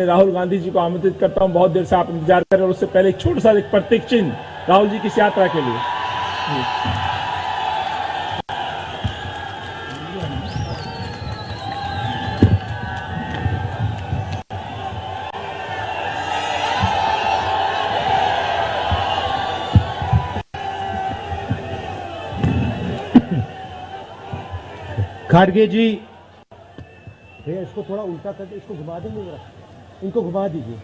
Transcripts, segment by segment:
राहुल गांधी जी को आमंत्रित करता हूं। बहुत देर से आप इंतजार कर रहे हैं और उससे पहले एक छोटा सा एक प्रतीक चिन्ह राहुल जी की इस यात्रा के लिए। खारगे जी, भैया इसको थोड़ा उल्टा करके इसको घुमा देंगे जरा, इनको घुमा दीजिए।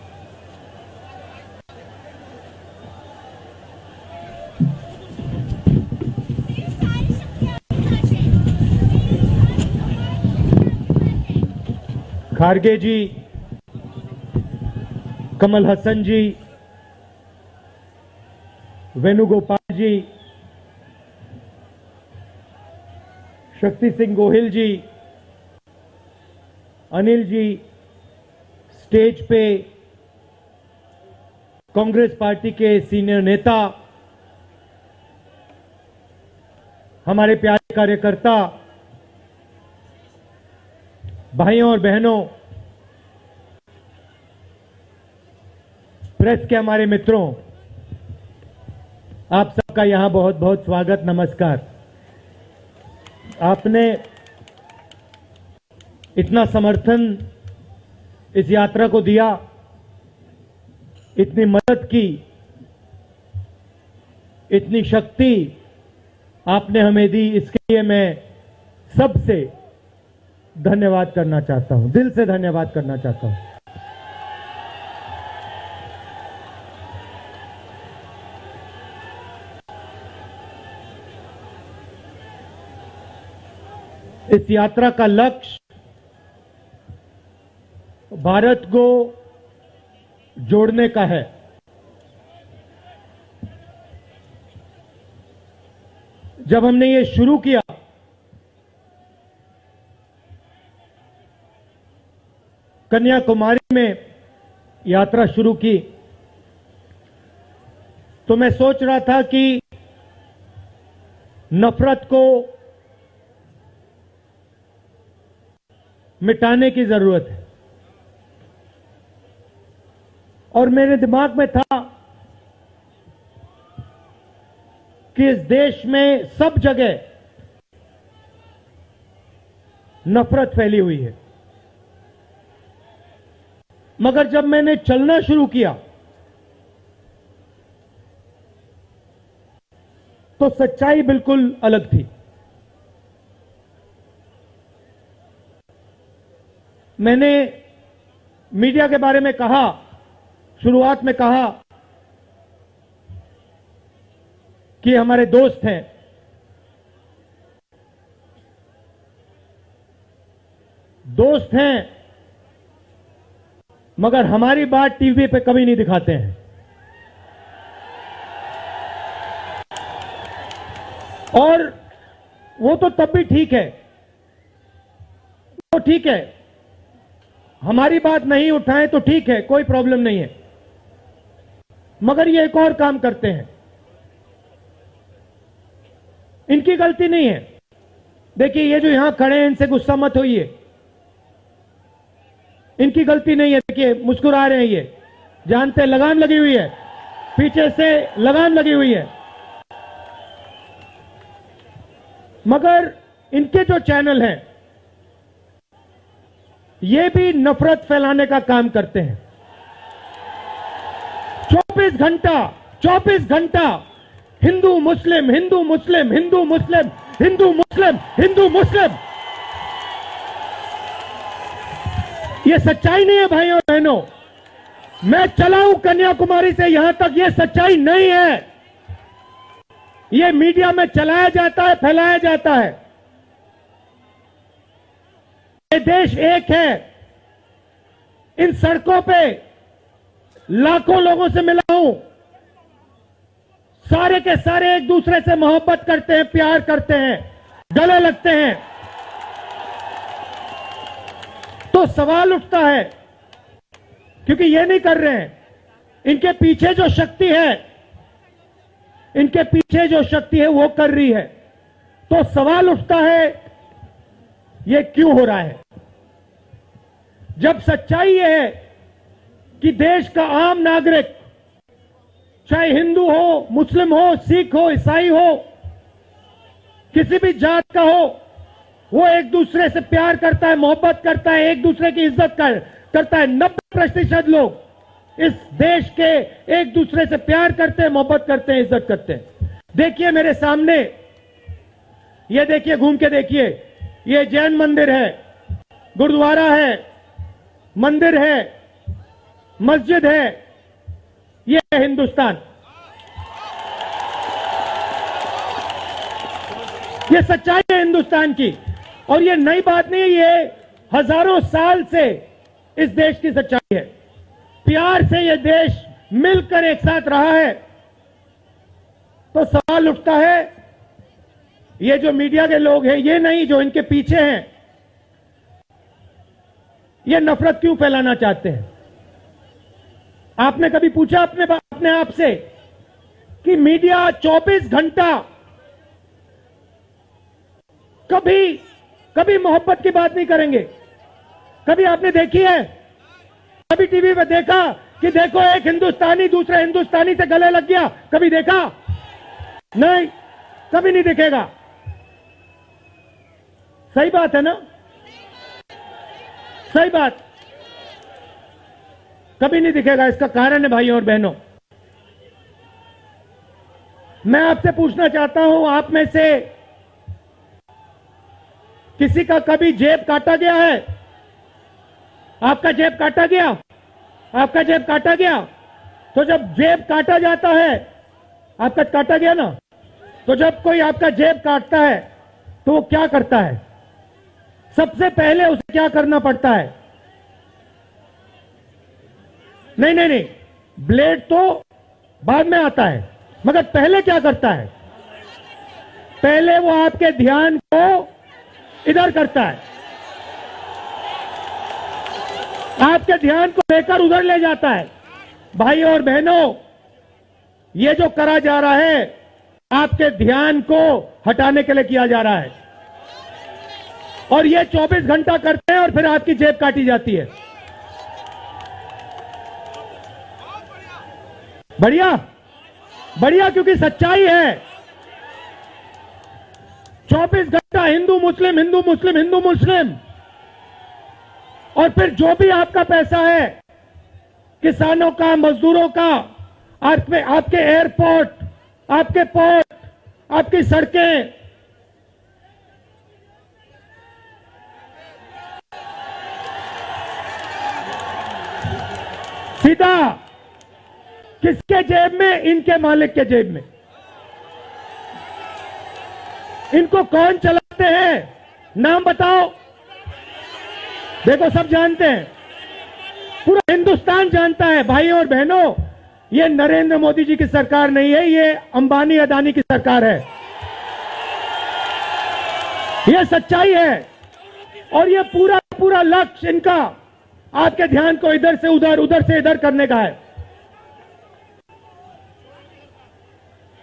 खारगे जी, कमल हसन जी, वेणुगोपाल जी, शक्ति सिंह गोहिल जी, अनिल जी, स्टेज पे कांग्रेस पार्टी के सीनियर नेता, हमारे प्यारे कार्यकर्ता, भाइयों और बहनों, प्रेस के हमारे मित्रों, आप सबका यहां बहुत बहुत स्वागत, नमस्कार। आपने इतना समर्थन इस यात्रा को दिया, इतनी मदद की, इतनी शक्ति आपने हमें दी, इसके लिए मैं सबसे धन्यवाद करना चाहता हूं, दिल से धन्यवाद करना चाहता हूं। इस यात्रा का लक्ष्य भारत को जोड़ने का है। जब हमने ये शुरू किया कन्याकुमारी में यात्रा शुरू की, तो मैं सोच रहा था कि नफरत को मिटाने की जरूरत है, और मेरे दिमाग में था कि इस देश में सब जगह नफरत फैली हुई है, मगर जब मैंने चलना शुरू किया तो सच्चाई बिल्कुल अलग थी। मैंने मीडिया के बारे में कहा, शुरुआत में कहा कि हमारे दोस्त हैं, दोस्त हैं, मगर हमारी बात टीवी पे कभी नहीं दिखाते हैं। और वो तो तब भी ठीक है, वो ठीक है, हमारी बात नहीं उठाएं तो ठीक है, कोई प्रॉब्लम नहीं है, मगर ये एक और काम करते हैं, इनकी गलती नहीं है। देखिए, ये जो यहां खड़े हैं, इनसे गुस्सा मत होइए, इनकी गलती नहीं है। देखिए, मुस्कुरा रहे हैं, ये जानते हैं लगाम लगी हुई है, पीछे से लगाम लगी हुई है, मगर इनके जो चैनल हैं ये भी नफरत फैलाने का काम करते हैं। 24 घंटा हिंदू मुस्लिम, हिंदू मुस्लिम, हिंदू मुस्लिम, हिंदू मुस्लिम, हिंदू मुस्लिम। ये सच्चाई नहीं है भाइयों और बहनों, मैं चला हूं कन्याकुमारी से यहां तक, यह सच्चाई नहीं है। यह मीडिया में चलाया जाता है, फैलाया जाता है। ये देश एक है। इन सड़कों पे लाखों लोगों से मिला हूं, सारे के सारे एक दूसरे से मोहब्बत करते हैं, प्यार करते हैं, गले लगते हैं। तो सवाल उठता है, क्योंकि ये नहीं कर रहे हैं, इनके पीछे जो शक्ति है, इनके पीछे जो शक्ति है वो कर रही है। तो सवाल उठता है, ये क्यों हो रहा है? जब सच्चाई ये है कि देश का आम नागरिक, चाहे हिंदू हो, मुस्लिम हो, सिख हो, ईसाई हो, किसी भी जात का हो, वो एक दूसरे से प्यार करता है, मोहब्बत करता है, एक दूसरे की इज्जत करता है। 90% लोग इस देश के एक दूसरे से प्यार करते हैं, मोहब्बत करते हैं, इज्जत करते हैं। देखिए मेरे सामने, ये देखिए, घूम के देखिए, ये जैन मंदिर है, गुरुद्वारा है, मंदिर है, मस्जिद है, ये है हिंदुस्तान। ये सच्चाई है हिंदुस्तान की, और ये नई बात नहीं है, ये हजारों साल से इस देश की सच्चाई है। प्यार से ये देश मिलकर एक साथ रहा है। तो सवाल उठता है, ये जो मीडिया के लोग हैं, ये नहीं, जो इनके पीछे हैं, ये नफरत क्यों फैलाना चाहते हैं? आपने कभी पूछा अपने आप से कि मीडिया 24 घंटा कभी मोहब्बत की बात नहीं करेंगे? कभी आपने देखी है? कभी टीवी पे देखा कि देखो एक हिंदुस्तानी दूसरे हिंदुस्तानी से गले लग गया? कभी देखा? नहीं, कभी नहीं दिखेगा। सही बात है ना? सही बात, कभी नहीं दिखेगा। इसका कारण है भाइयों और बहनों, मैं आपसे पूछना चाहता हूं, आप में से किसी का कभी जेब काटा गया है? आपका जेब काटा गया? आपका जेब काटा गया? तो जब जेब काटा जाता है, आपका काटा गया ना, तो जब कोई आपका जेब काटता है तो वो क्या करता है? सबसे पहले उसे क्या करना पड़ता है? नहीं, ब्लेड तो बाद में आता है, मगर पहले क्या करता है? पहले वो आपके ध्यान को इधर करता है, आपके ध्यान को लेकर उधर ले जाता है। भाइयों और बहनों, ये जो करा जा रहा है, आपके ध्यान को हटाने के लिए किया जा रहा है, और ये 24 घंटा करते हैं और फिर आपकी जेब काटी जाती है। बढ़िया, बढ़िया, क्योंकि सच्चाई है। 24 घंटा हिंदू मुस्लिम, हिंदू मुस्लिम, हिंदू मुस्लिम, और फिर जो भी आपका पैसा है, किसानों का, मजदूरों का, आपके एयरपोर्ट, आपके पोर्ट, आपकी सड़कें, सीधा किसके जेब में? इनके मालिक के जेब में। इनको कौन चलाते हैं? नाम बताओ। देखो, सब जानते हैं, पूरा हिंदुस्तान जानता है। भाइयों और बहनों, ये नरेंद्र मोदी जी की सरकार नहीं है, ये अंबानी अदानी की सरकार है। ये सच्चाई है, और ये पूरा लक्ष्य इनका आपके ध्यान को इधर से उधर, उधर से इधर करने का है।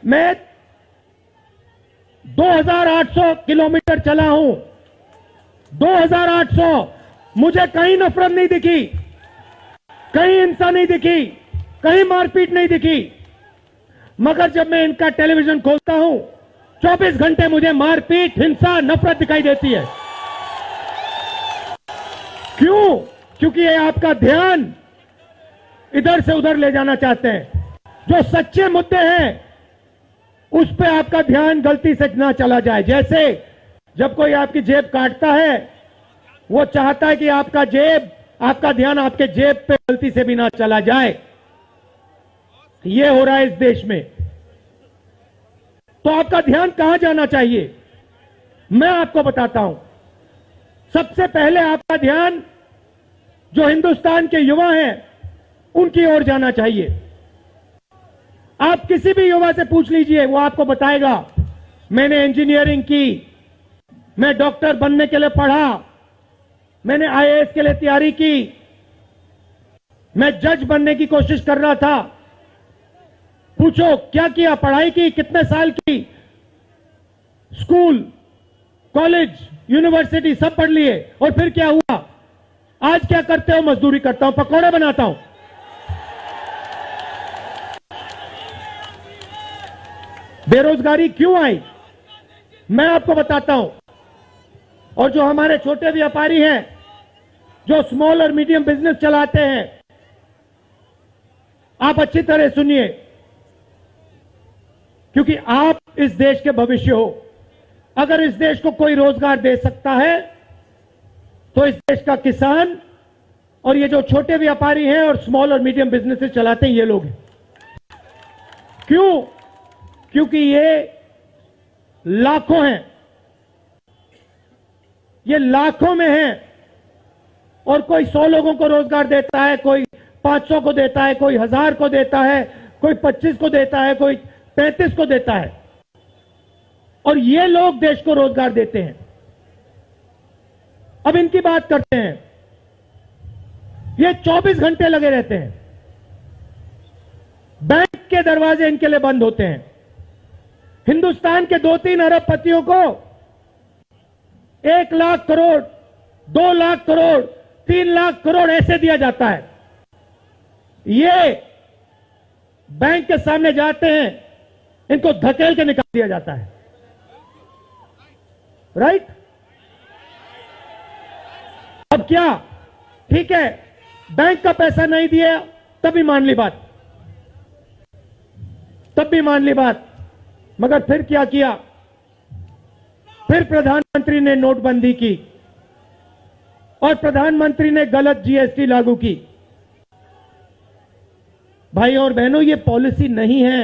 मैं 2800 किलोमीटर चला हूं, 2800, मुझे कहीं नफरत नहीं दिखी, कहीं हिंसा नहीं दिखी, कहीं मारपीट नहीं दिखी। मगर जब मैं इनका टेलीविजन खोलता हूं, 24 घंटे मुझे मारपीट, हिंसा, नफरत दिखाई देती है। क्यों? क्योंकि ये आपका ध्यान इधर से उधर ले जाना चाहते हैं। जो सच्चे मुद्दे हैं उस पे आपका ध्यान गलती से ना चला जाए। जैसे जब कोई आपकी जेब काटता है, वो चाहता है कि आपका जेब आपका ध्यान आपके जेब पे गलती से भी ना चला जाए। ये हो रहा है इस देश में। तो आपका ध्यान कहां जाना चाहिए, मैं आपको बताता हूं। सबसे पहले आपका ध्यान जो हिंदुस्तान के युवा हैं उनकी ओर जाना चाहिए। आप किसी भी युवा से पूछ लीजिए, वो आपको बताएगा मैंने इंजीनियरिंग की, मैं डॉक्टर बनने के लिए पढ़ा, मैंने आईएएस के लिए तैयारी की, मैं जज बनने की कोशिश कर रहा था। पूछो क्या किया, पढ़ाई की, कितने साल की, स्कूल, कॉलेज, यूनिवर्सिटी सब पढ़ लिए, और फिर क्या हुआ? आज क्या करते हो? मजदूरी करता हूं, पकौड़े बनाता हूं। बेरोजगारी क्यों आई, मैं आपको बताता हूं। और जो हमारे छोटे व्यापारी हैं, जो स्मॉल और मीडियम बिजनेस चलाते हैं, आप अच्छी तरह सुनिए, क्योंकि आप इस देश के भविष्य हो। अगर इस देश को कोई रोजगार दे सकता है तो इस देश का किसान और ये जो छोटे व्यापारी हैं और स्मॉल और मीडियम बिजनेसेस चलाते हैं, ये लोग हैं। क्यों? क्योंकि ये लाखों हैं, ये लाखों में हैं। और कोई 100 लोगों को रोजगार देता है, कोई 500 को देता है, कोई 1000 को देता है, कोई 25 को देता है, कोई 35 को देता है, और ये लोग देश को रोजगार देते हैं। अब इनकी बात करते हैं। ये 24 घंटे लगे रहते हैं, बैंक के दरवाजे इनके लिए बंद होते हैं। हिंदुस्तान के 2-3 अरबपतियों को 1 लाख करोड़, 2 लाख करोड़, 3 लाख करोड़ ऐसे दिया जाता है। ये बैंक के सामने जाते हैं, इनको धकेल के निकाल दिया जाता है। राइट? अब क्या? ठीक है, बैंक का पैसा नहीं दिया तभी मान ली बात, तब भी मान ली बात। मगर फिर क्या किया? फिर प्रधानमंत्री ने नोटबंदी की और प्रधानमंत्री ने गलत जीएसटी लागू की। भाई और बहनों, ये पॉलिसी नहीं है,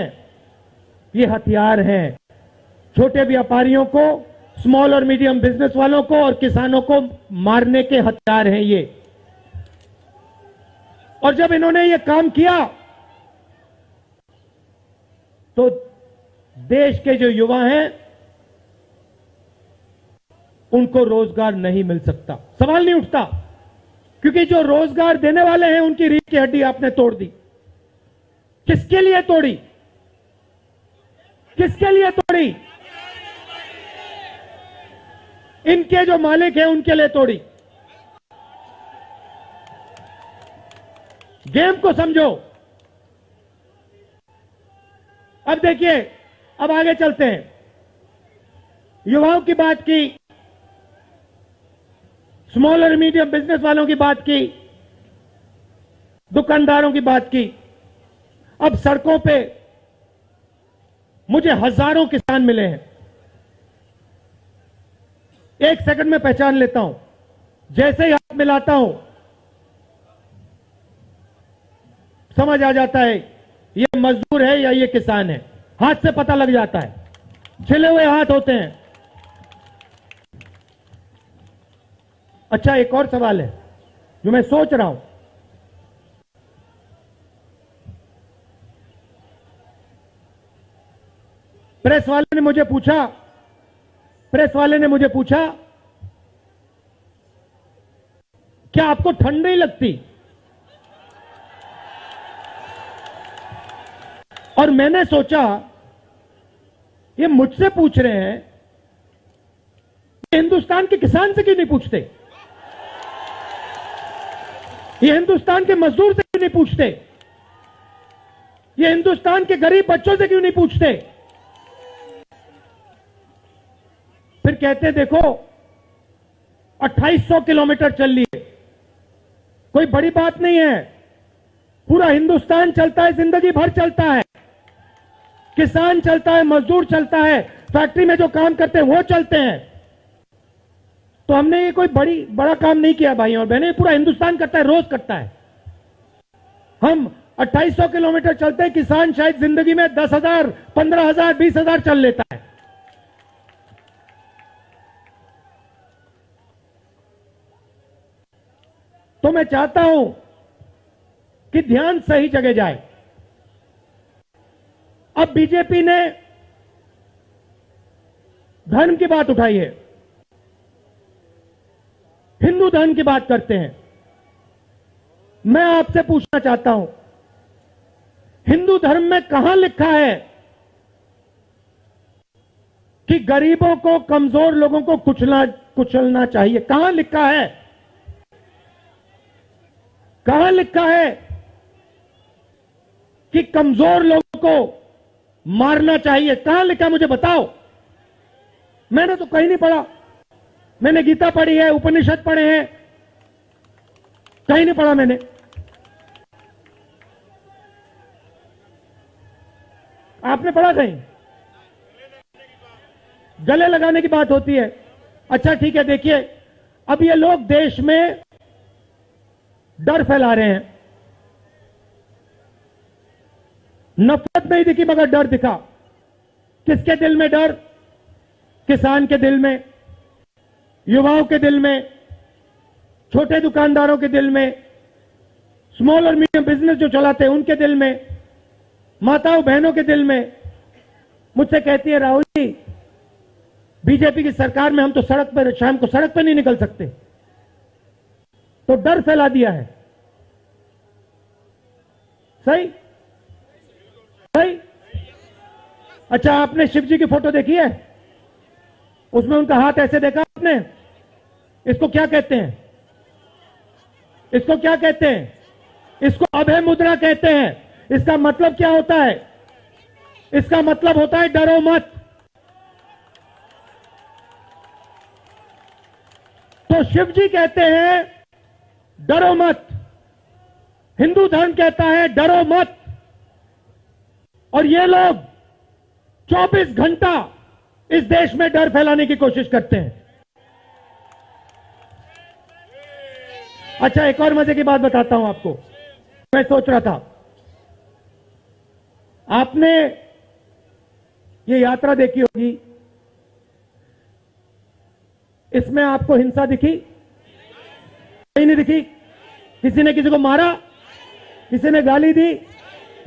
ये हथियार हैं। छोटे व्यापारियों को, स्मॉल और मीडियम बिजनेस वालों को और किसानों को मारने के हथियार हैं ये। और जब इन्होंने ये काम किया तो देश के जो युवा हैं उनको रोजगार नहीं मिल सकता, सवाल नहीं उठता। क्योंकि जो रोजगार देने वाले हैं उनकी रीढ़ की हड्डी आपने तोड़ दी। किसके लिए तोड़ी? किसके लिए तोड़ी? इनके जो मालिक हैं उनके लिए तोड़ी। गेम को समझो। अब देखिए, अब आगे चलते हैं। युवाओं की बात की, स्मॉल और मीडियम बिजनेस वालों की बात की, दुकानदारों की बात की। अब सड़कों पे मुझे हजारों किसान मिले हैं। 1 सेकंड में पहचान लेता हूं, जैसे ही हाथ मिलाता हूं समझ आ जाता है ये मजदूर है या ये किसान है। हाथ से पता लग जाता है, छिले हुए हाथ होते हैं। अच्छा, एक और सवाल है जो मैं सोच रहा हूं। प्रेस वाले ने मुझे पूछा क्या आपको ठंड नहीं लगती? और मैंने सोचा ये मुझसे पूछ रहे हैं, ये हिंदुस्तान के किसान से क्यों नहीं पूछते? ये हिंदुस्तान के मजदूर से क्यों नहीं पूछते? ये हिंदुस्तान के गरीब बच्चों से क्यों नहीं पूछते? फिर कहते देखो 2800 किलोमीटर चल लिए, कोई बड़ी बात नहीं है। पूरा हिंदुस्तान चलता है, जिंदगी भर चलता है। किसान चलता है, मजदूर चलता है, फैक्ट्री में जो काम करते हैं वो चलते हैं। तो हमने ये कोई बड़ा काम नहीं किया भाइयों और बहनें, पूरा हिंदुस्तान करता है, रोज करता है। हम 2800 किलोमीटर चलते हैं, किसान शायद जिंदगी में 10,000, 15,000, 20,000 चल लेता है। तो मैं चाहता हूं कि ध्यान सही जगह जाए। अब बीजेपी ने धर्म की बात उठाई है, हिंदू धर्म की बात करते हैं। मैं आपसे पूछना चाहता हूं, हिंदू धर्म में कहां लिखा है कि गरीबों को, कमजोर लोगों को कुचलना चाहिए? कहां लिखा है? कहां लिखा है कि कमजोर लोगों को मारना चाहिए? कहां लिखा, मुझे बताओ। मैंने तो कहीं नहीं पढ़ा। मैंने गीता पढ़ी है, उपनिषद पढ़े हैं, कहीं नहीं पढ़ा मैंने। आपने पढ़ा कहीं? गले लगाने की बात होती है। अच्छा ठीक है, देखिए अब ये लोग देश में डर फैला रहे हैं। नफरत नहीं दिखी मगर डर दिखा। किसके दिल में डर? किसान के दिल में, युवाओं के दिल में, छोटे दुकानदारों के दिल में, स्मॉल और मीडियम बिजनेस जो चलाते हैं उनके दिल में, माताओं बहनों के दिल में। मुझसे कहती है, राहुल जी बीजेपी की सरकार में हम तो सड़क पर, शाम को सड़क पर नहीं निकल सकते। तो डर फैला दिया है। सही सही। अच्छा, आपने शिव जी की फोटो देखी है? उसमें उनका हाथ ऐसे देखा आपने? इसको क्या कहते हैं? इसको क्या कहते हैं? इसको अभय मुद्रा कहते हैं। इसका मतलब क्या होता है? इसका मतलब होता है डरो मत। तो शिव जी कहते हैं डरो मत, हिंदू धर्म कहता है डरो मत, और ये लोग 24 घंटा इस देश में डर फैलाने की कोशिश करते हैं। अच्छा, एक और मजे की बात बताता हूं आपको। मैं सोच रहा था, आपने ये यात्रा देखी होगी, इसमें आपको हिंसा दिखी? कहीं नहीं दिखी? किसी ने किसी को मारा? किसी ने गाली दी?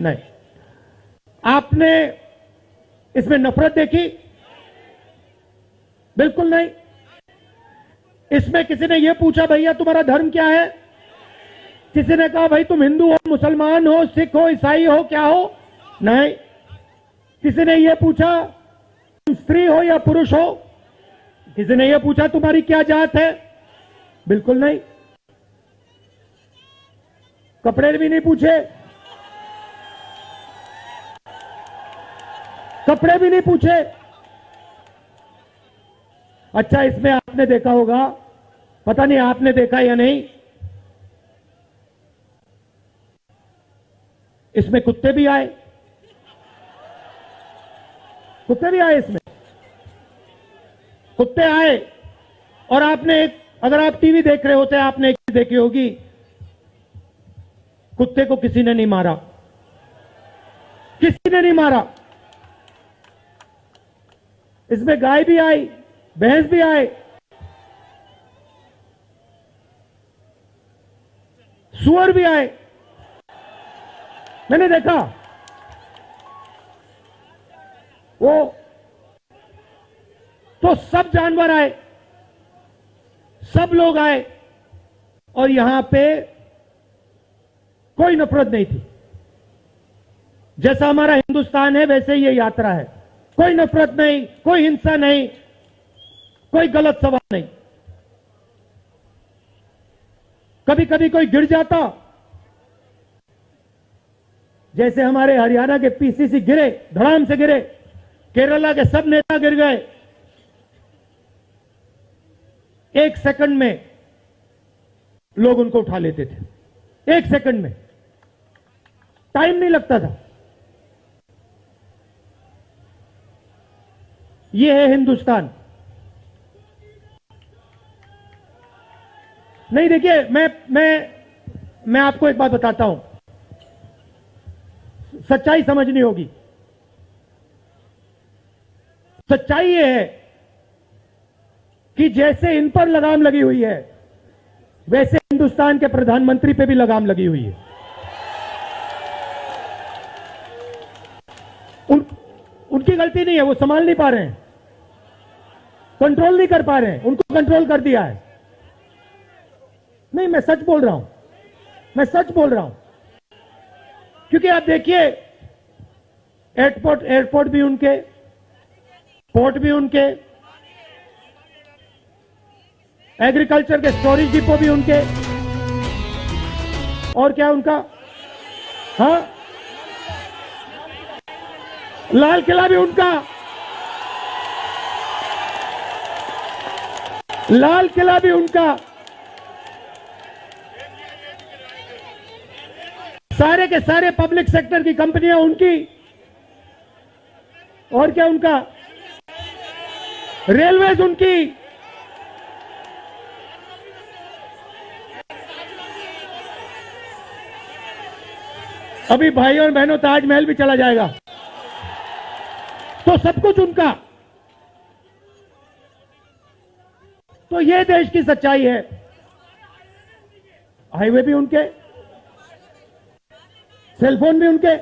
नहीं। आपने इसमें नफरत देखी? बिल्कुल नहीं। इसमें किसी ने यह पूछा भैया तुम्हारा धर्म क्या है? किसी ने कहा भाई तुम हिंदू हो, मुसलमान हो, सिख हो, ईसाई हो, क्या हो? नहीं। किसी ने यह पूछा तुम स्त्री हो या पुरुष हो? किसी ने यह पूछा तुम्हारी क्या जात है? बिल्कुल नहीं। कपड़े भी नहीं पूछे, कपड़े भी नहीं पूछे। अच्छा, इसमें आपने देखा होगा, पता नहीं आपने देखा या नहीं, इसमें कुत्ते भी आए। कुत्ते भी आए इसमें, कुत्ते आए। और आपने एक, अगर आप टीवी देख रहे होते आपने एक चीज देखी होगी, कुत्ते को किसी ने नहीं मारा, किसी ने नहीं मारा। इसमें गाय भी आई, भैंस भी आए, सुअर भी आए, मैंने देखा। वो तो सब जानवर आए, सब लोग आए, और यहां पे कोई नफरत नहीं थी। जैसा हमारा हिंदुस्तान है वैसे ही ये यात्रा है। कोई नफरत नहीं, कोई हिंसा नहीं, कोई गलत सवाल नहीं। कभी कभी कोई गिर जाता, जैसे हमारे हरियाणा के पीसीसी गिरे, धड़ाम से गिरे, केरला के सब नेता गिर गए, 1 सेकंड में लोग उनको उठा लेते थे। 1 सेकंड में, टाइम नहीं लगता था। यह है हिंदुस्तान। नहीं, देखिए, मैं आपको एक बात बताता हूं, सच्चाई समझनी होगी। सच्चाई ये है कि जैसे इन पर लगाम लगी हुई है, वैसे हिंदुस्तान के प्रधानमंत्री पे भी लगाम लगी हुई है। उनकी गलती नहीं है, वो संभाल नहीं पा रहे हैं, कंट्रोल नहीं कर पा रहे हैं, उनको कंट्रोल कर दिया है। नहीं, मैं सच बोल रहा हूं, मैं सच बोल रहा हूं। क्योंकि आप देखिए, एयरपोर्ट भी उनके, पोर्ट भी उनके, एग्रीकल्चर के स्टोरेज डिपो भी उनके, और क्या उनका, हाँ, लाल किला भी उनका, लाल किला भी उनका, सारे के सारे पब्लिक सेक्टर की कंपनियां उनकी, और क्या उनका, रेलवेज उनकी, अभी भाइयों और बहनों ताजमहल भी चला जाएगा, तो सब कुछ उनका। तो ये देश की सच्चाई है। हाईवे भी उनके, सेलफोन भी उनके,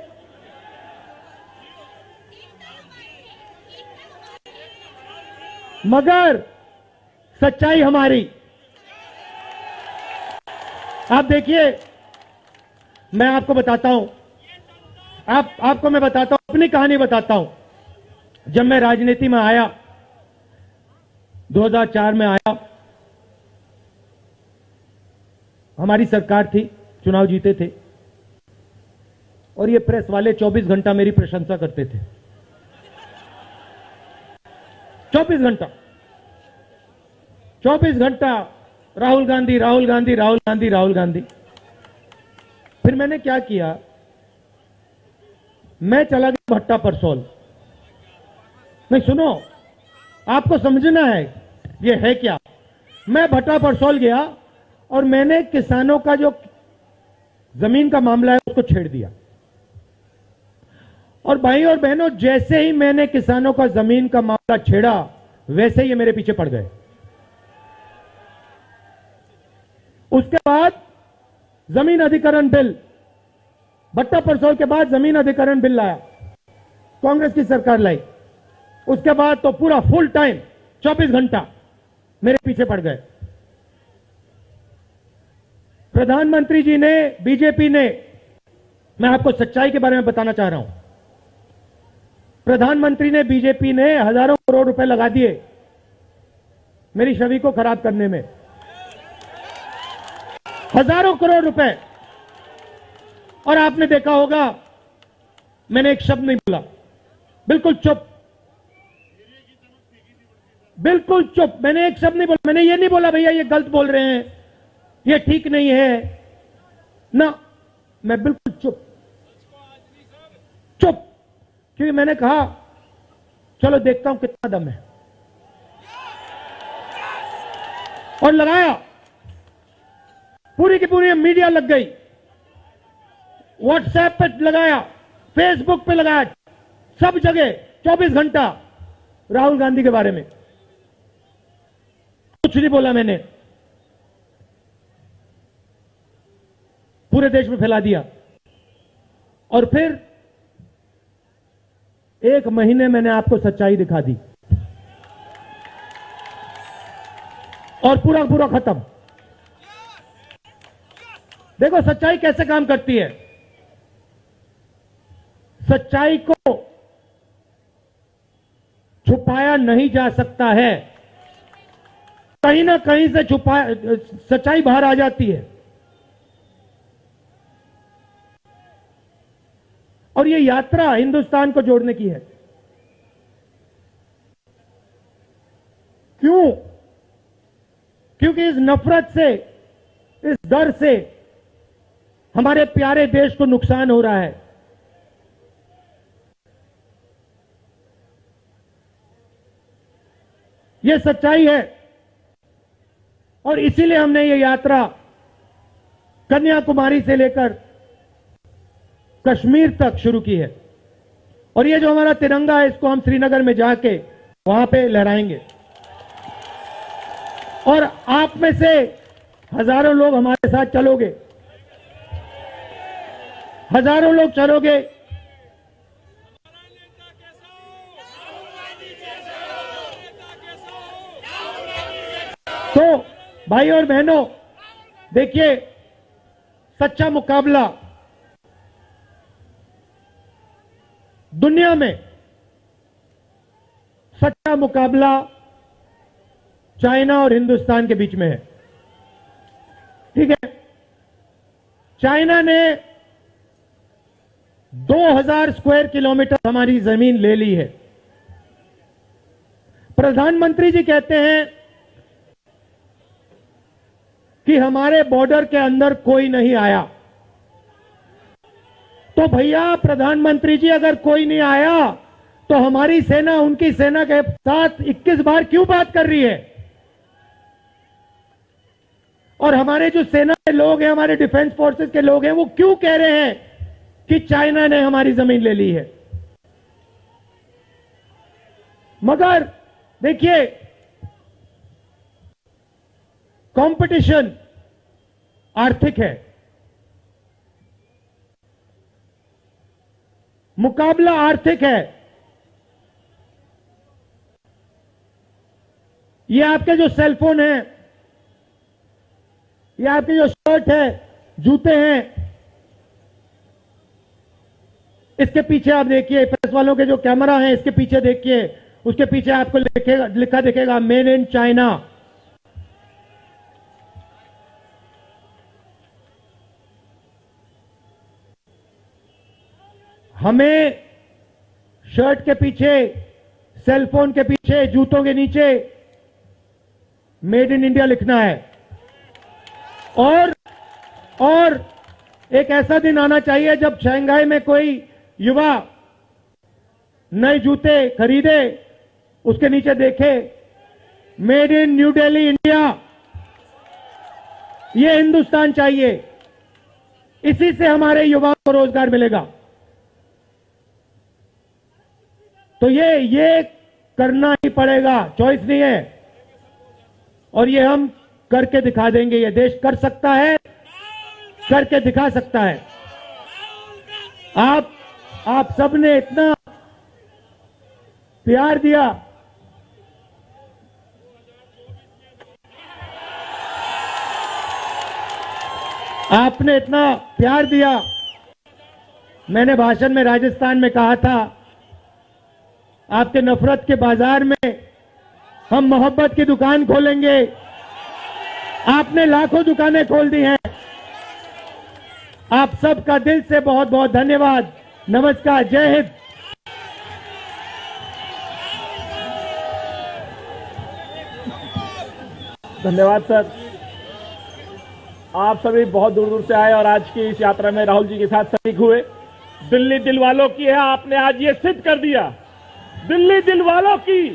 मगर सच्चाई हमारी। आप देखिए, मैं आपको बताता हूं, आपको मैं बताता हूं, अपनी कहानी बताता हूं। जब मैं राजनीति में आया, 2004 में आया, हमारी सरकार थी, चुनाव जीते थे, और ये प्रेस वाले 24 घंटा मेरी प्रशंसा करते थे। 24 घंटा, 24 घंटा, राहुल गांधी, राहुल गांधी, राहुल गांधी, राहुल गांधी। फिर मैंने क्या किया, मैं चला गया भट्टा परसोल। नहीं, सुनो, आपको समझना है ये है क्या। मैं भट्टा परसोल गया और मैंने किसानों का जो जमीन का मामला है उसको छेड़ दिया। और भाई और बहनों, जैसे ही मैंने किसानों का जमीन का मामला छेड़ा, वैसे ही ये मेरे पीछे पड़ गए। उसके बाद जमीन अधिग्रहण बिल, भट्टा परसोल के बाद जमीन अधिग्रहण बिल लाया, कांग्रेस की सरकार लाई। उसके बाद तो पूरा फुल टाइम 24 घंटा मेरे पीछे पड़ गए। प्रधानमंत्री जी ने, बीजेपी ने, मैं आपको सच्चाई के बारे में बताना चाह रहा हूं, प्रधानमंत्री ने, बीजेपी ने हजारों करोड़ रुपए लगा दिए मेरी छवि को खराब करने में। हजारों करोड़ रुपए। और आपने देखा होगा, मैंने एक शब्द नहीं बोला, बिल्कुल चुप, बिल्कुल चुप। मैंने एक शब्द नहीं बोला। मैंने ये नहीं बोला भैया ये गलत बोल रहे हैं, ये ठीक नहीं है ना, मैं बिल्कुल चुप, चुप। क्योंकि मैंने कहा चलो देखता हूं कितना दम है, और लगाया। पूरी की पूरी मीडिया लग गई, व्हाट्सएप पे लगाया, फेसबुक पे लगाया, सब जगह 24 घंटा राहुल गांधी के बारे में। कुछ नहीं बोला मैंने, पूरे देश में फैला दिया। और फिर 1 महीने मैंने आपको सच्चाई दिखा दी, और पूरा पूरा खत्म। देखो सच्चाई कैसे काम करती है। सच्चाई को छुपाया नहीं जा सकता है, कहीं ना कहीं से सच्चाई बाहर आ जाती है। और ये यात्रा हिंदुस्तान को जोड़ने की है। क्यों? क्योंकि इस नफरत से, इस डर से हमारे प्यारे देश को नुकसान हो रहा है। ये सच्चाई है। और इसीलिए हमने ये यात्रा कन्याकुमारी से लेकर कश्मीर तक शुरू की है। और ये जो हमारा तिरंगा है, इसको हम श्रीनगर में जाके वहां पे लहराएंगे। और आप में से हजारों लोग हमारे साथ चलोगे, हजारों लोग चलोगे। तो भाई और बहनों, देखिए, सच्चा मुकाबला दुनिया में, सच्चा मुकाबला चाइना और हिंदुस्तान के बीच में है। ठीक है, चाइना ने 2000 स्क्वायर किलोमीटर हमारी जमीन ले ली है। प्रधानमंत्री जी कहते हैं कि हमारे बॉर्डर के अंदर कोई नहीं आया। तो भैया प्रधानमंत्री जी, अगर कोई नहीं आया तो हमारी सेना उनकी सेना के साथ 21 बार क्यों बात कर रही है? और हमारे जो सेना के लोग हैं, हमारे डिफेंस फोर्सेस के लोग हैं, वो क्यों कह रहे हैं कि चाइना ने हमारी जमीन ले ली है? मगर देखिए, कंपटीशन आर्थिक है, मुकाबला आर्थिक है। ये आपके जो सेलफोन है, ये आपके जो शर्ट है, जूते हैं, इसके पीछे आप देखिए, प्रेस वालों के जो कैमरा है, इसके पीछे देखिए, उसके पीछे आपको लिखा दिखेगा मेड इन चाइना। हमें शर्ट के पीछे, सेलफोन के पीछे, जूतों के नीचे मेड इन इंडिया लिखना है। और एक ऐसा दिन आना चाहिए जब शंघाई में कोई युवा नए जूते खरीदे, उसके नीचे देखे made in new Delhi India. ये हिंदुस्तान चाहिए, इसी से हमारे युवाओं को रोजगार मिलेगा। तो ये करना ही पड़ेगा, चॉइस नहीं है। और ये हम करके दिखा देंगे। ये देश कर सकता है, करके दिखा सकता है। आप सबने इतना प्यार दिया, आपने इतना प्यार दिया। मैंने भाषण में राजस्थान में कहा था, आपके नफरत के बाजार में हम मोहब्बत की दुकान खोलेंगे। आपने लाखों दुकानें खोल दी हैं। आप सबका दिल से बहुत बहुत धन्यवाद। नमस्कार, जय हिंद। धन्यवाद सर। आप सभी बहुत दूर दूर से आए और आज की इस यात्रा में राहुल जी के साथ शरीक हुए। दिल्ली दिल वालों की है, आपने आज ये सिद्ध कर दिया। दिल्ली दिल वालों की